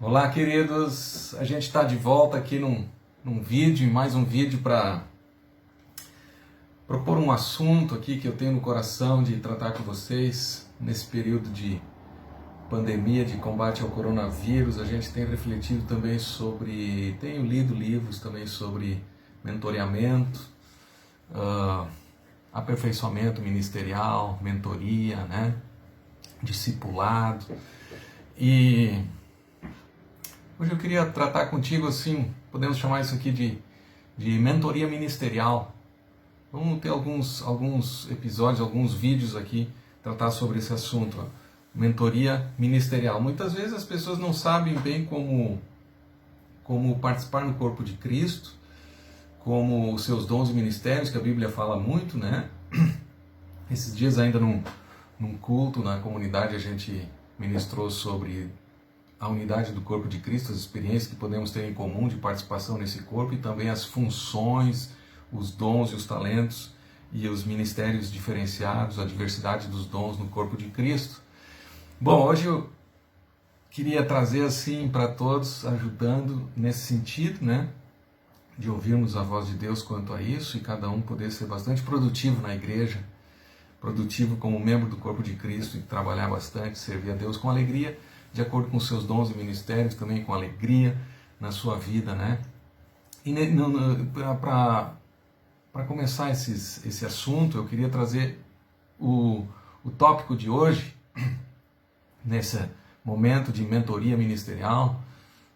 Olá, queridos. A gente está de volta aqui num vídeo, mais um vídeo para propor um assunto aqui que eu tenho no coração de tratar com vocês nesse período de pandemia, de combate ao coronavírus. A gente tem refletido também sobre, tenho lido livros também sobre mentoreamento, aperfeiçoamento ministerial, mentoria, né? Discipulado. E hoje eu queria tratar contigo assim, podemos chamar isso aqui de mentoria ministerial. Vamos ter alguns episódios, alguns vídeos aqui, tratar sobre esse assunto, mentoria ministerial. Muitas vezes as pessoas não sabem bem como participar no corpo de Cristo, como os seus dons e ministérios, que a Bíblia fala muito, né? Esses dias ainda num culto na comunidade a gente ministrou sobre a unidade do corpo de Cristo, as experiências que podemos ter em comum de participação nesse corpo e também as funções, os dons e os talentos e os ministérios diferenciados, a diversidade dos dons no corpo de Cristo. Bom, hoje eu queria trazer assim para todos, ajudando nesse sentido, né, de ouvirmos a voz de Deus quanto a isso e cada um poder ser bastante produtivo na igreja, produtivo como membro do corpo de Cristo e trabalhar bastante, servir a Deus com alegria, de acordo com os seus dons e ministérios, também com alegria na sua vida, né? E para começar esse assunto, eu queria trazer o tópico de hoje, nesse momento de mentoria ministerial.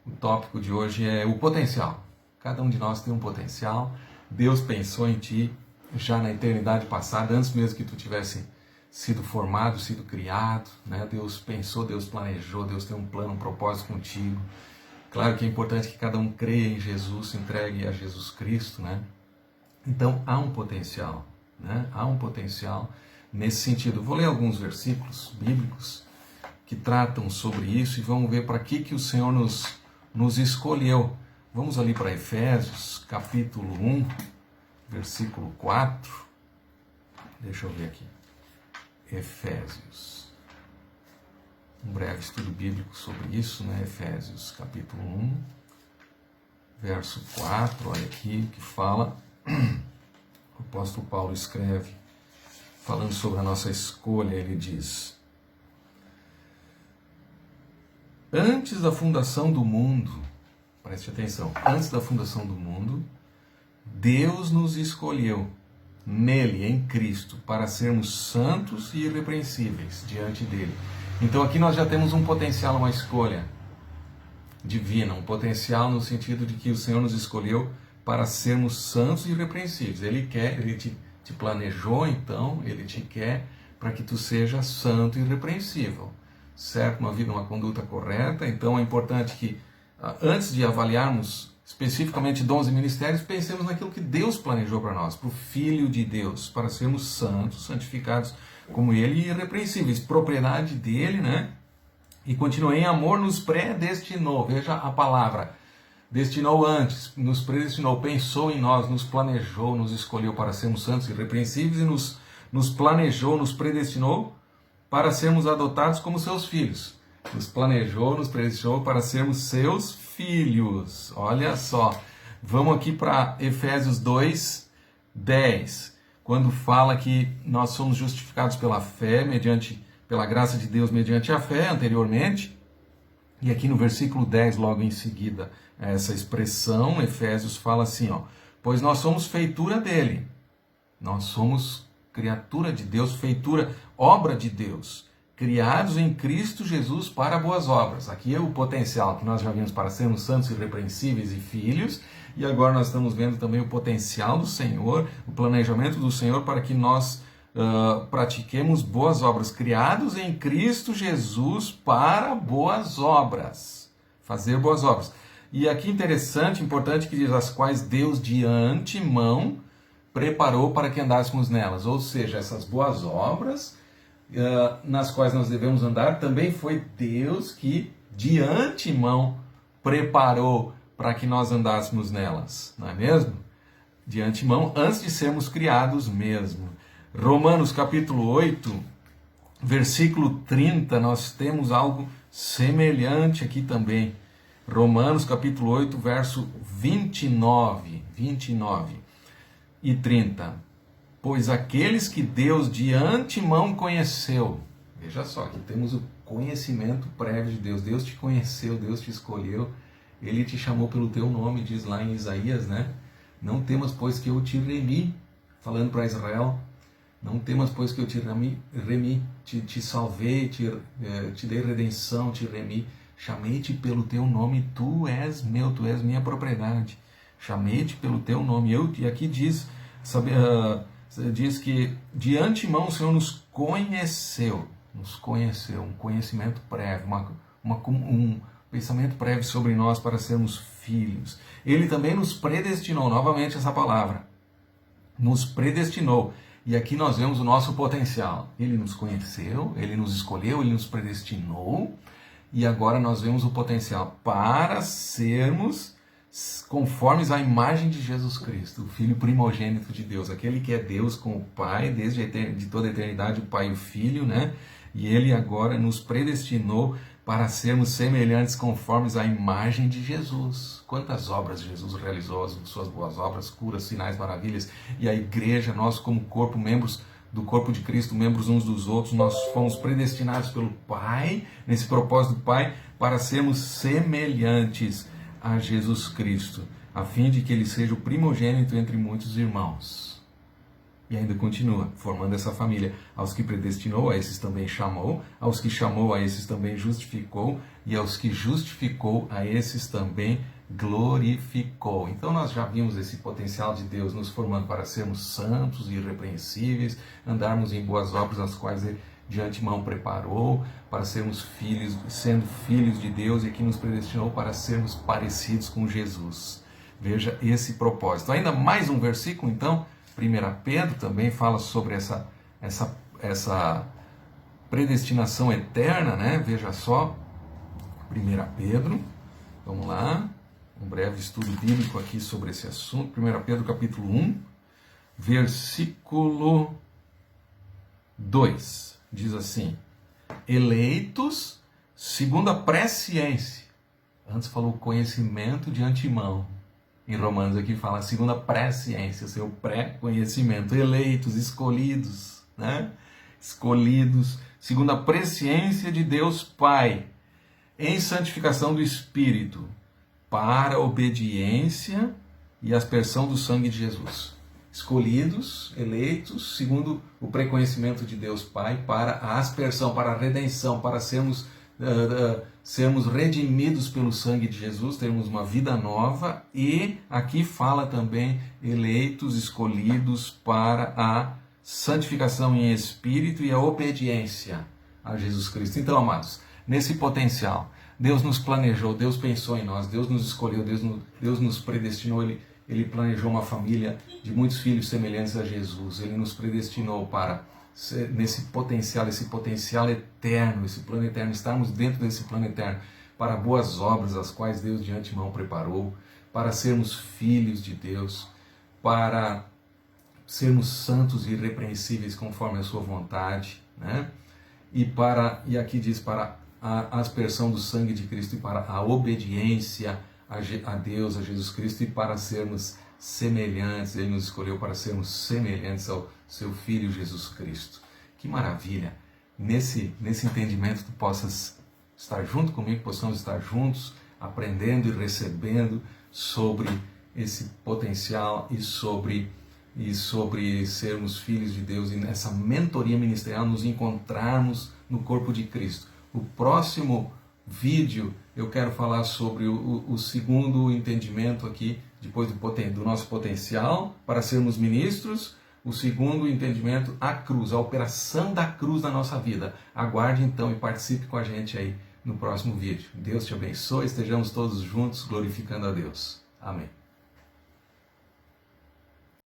O tópico de hoje é o potencial. Cada um de nós tem um potencial. Deus pensou em ti já na eternidade passada, antes mesmo que tu tivesse sido formado, sido criado, né? Deus pensou, Deus planejou, Deus tem um plano, um propósito contigo. Claro que é importante que cada um creia em Jesus, se entregue a Jesus Cristo, né? Então há um potencial, né? Há um potencial nesse sentido. Vou ler alguns versículos bíblicos que tratam sobre isso e vamos ver para que o Senhor nos escolheu. Vamos ali para Efésios, capítulo 1, versículo 4. Deixa eu ver aqui. Efésios. Um breve estudo bíblico sobre isso, né? Efésios, capítulo 1, verso 4. Olha aqui o que fala. O apóstolo Paulo escreve, falando sobre a nossa escolha, ele diz: antes da fundação do mundo, preste atenção, antes da fundação do mundo, Deus nos escolheu nele, em Cristo, para sermos santos e irrepreensíveis diante dele. Então aqui nós já temos um potencial, uma escolha divina, um potencial no sentido de que o Senhor nos escolheu para sermos santos e irrepreensíveis. Ele te planejou, então, ele te quer para que tu seja santo e irrepreensível, certo? Uma vida, uma conduta correta. Então é importante que, antes de avaliarmos especificamente dons e ministérios, pensemos naquilo que Deus planejou para nós, para o Filho de Deus, para sermos santos, santificados como Ele e irrepreensíveis, propriedade dele, né? E continua, em amor nos predestinou, veja a palavra, destinou antes, nos predestinou, pensou em nós, nos planejou, nos escolheu para sermos santos e irrepreensíveis e nos planejou, nos predestinou para sermos adotados como seus filhos. Nos planejou, nos predestinou para sermos seus filhos. Olha só. Vamos aqui para Efésios 2, 10. Quando fala que nós somos justificados pela fé, pela graça de Deus, mediante a fé, anteriormente. E aqui no versículo 10, logo em seguida, essa expressão, Efésios fala assim, ó: pois nós somos feitura dele. Nós somos criatura de Deus, feitura, obra de Deus, criados em Cristo Jesus para boas obras. Aqui é o potencial que nós já vimos para sermos santos, irrepreensíveis e filhos, e agora nós estamos vendo também o potencial do Senhor, o planejamento do Senhor para que nós pratiquemos boas obras, criados em Cristo Jesus para boas obras, fazer boas obras. E aqui interessante, importante, que diz: as quais Deus de antemão preparou para que andássemos nelas. Ou seja, essas boas obras nas quais nós devemos andar, também foi Deus que de antemão preparou para que nós andássemos nelas, não é mesmo? De antemão, antes de sermos criados mesmo. Romanos capítulo 8, versículo 30, nós temos algo semelhante aqui também. Romanos capítulo 8, verso 29 e 30. Pois aqueles que Deus de antemão conheceu, veja só, aqui temos o conhecimento prévio de Deus. Deus te conheceu, Deus te escolheu, Ele te chamou pelo teu nome, diz lá em Isaías, né? Não temas, pois que eu te remi, falando para Israel, não temas, pois que eu te remi, te salvei, te dei redenção, te remi, chamei-te pelo teu nome, tu és meu, tu és minha propriedade, chamei-te pelo teu nome. E aqui diz, diz que de antemão o Senhor nos conheceu, um conhecimento prévio, um pensamento prévio sobre nós para sermos filhos. Ele também nos predestinou, novamente essa palavra, nos predestinou. E aqui nós vemos o nosso potencial. Ele nos conheceu, Ele nos escolheu, Ele nos predestinou. E agora nós vemos o potencial para sermos conformes à imagem de Jesus Cristo, o Filho primogênito de Deus, aquele que é Deus com o Pai, desde de toda a eternidade, o Pai e o Filho, né? E Ele agora nos predestinou para sermos semelhantes conformes à imagem de Jesus. Quantas obras Jesus realizou, as suas boas obras, curas, sinais, maravilhas. E a igreja, nós como corpo, membros do corpo de Cristo, membros uns dos outros, nós fomos predestinados pelo Pai, nesse propósito do Pai, para sermos semelhantes a Jesus Cristo, a fim de que Ele seja o primogênito entre muitos irmãos. E ainda continua, formando essa família. Aos que predestinou, a esses também chamou, aos que chamou, a esses também justificou, e aos que justificou, a esses também glorificou. Então nós já vimos esse potencial de Deus nos formando para sermos santos e irrepreensíveis, andarmos em boas obras, as quais Ele de antemão preparou, para sermos filhos, sendo filhos de Deus, e que nos predestinou para sermos parecidos com Jesus. Veja esse propósito. Ainda mais um versículo, então, 1 Pedro também fala sobre essa predestinação eterna, né? Veja só, 1 Pedro, vamos lá, um breve estudo bíblico aqui sobre esse assunto. 1 Pedro capítulo 1, versículo 2, diz assim: eleitos segundo a presciência. Antes falou conhecimento de antemão. Em Romanos aqui fala segundo a presciência, seu pré-conhecimento. Eleitos, escolhidos, né? Escolhidos segundo a presciência de Deus Pai, em santificação do Espírito, para a obediência e aspersão do sangue de Jesus. Escolhidos, eleitos, segundo o pré-conhecimento de Deus Pai, para a aspersão, para a redenção, para sermos redimidos pelo sangue de Jesus, termos uma vida nova. E aqui fala também eleitos, escolhidos para a santificação em espírito e a obediência a Jesus Cristo. Então, amados, nesse potencial, Deus nos planejou, Deus pensou em nós, Deus nos escolheu, Deus nos predestinou, Ele planejou uma família de muitos filhos semelhantes a Jesus. Ele nos predestinou para nesse potencial, esse potencial eterno, esse plano eterno, estarmos dentro desse plano eterno, para boas obras, as quais Deus de antemão preparou, para sermos filhos de Deus, para sermos santos e irrepreensíveis conforme a sua vontade, né? E aqui diz, para a aspersão do sangue de Cristo e para a obediência a Deus, a Jesus Cristo, e para sermos semelhantes. Ele nos escolheu para sermos semelhantes ao seu Filho Jesus Cristo. Que maravilha! Nesse entendimento tu possas estar junto comigo, possamos estar juntos, aprendendo e recebendo sobre esse potencial e sobre sermos filhos de Deus, e nessa mentoria ministerial nos encontrarmos no corpo de Cristo. O próximo vídeo eu quero falar sobre o segundo entendimento aqui, depois do nosso potencial para sermos ministros. O segundo entendimento, a cruz, a operação da cruz na nossa vida. Aguarde então e participe com a gente aí no próximo vídeo. Deus te abençoe, estejamos todos juntos glorificando a Deus. Amém.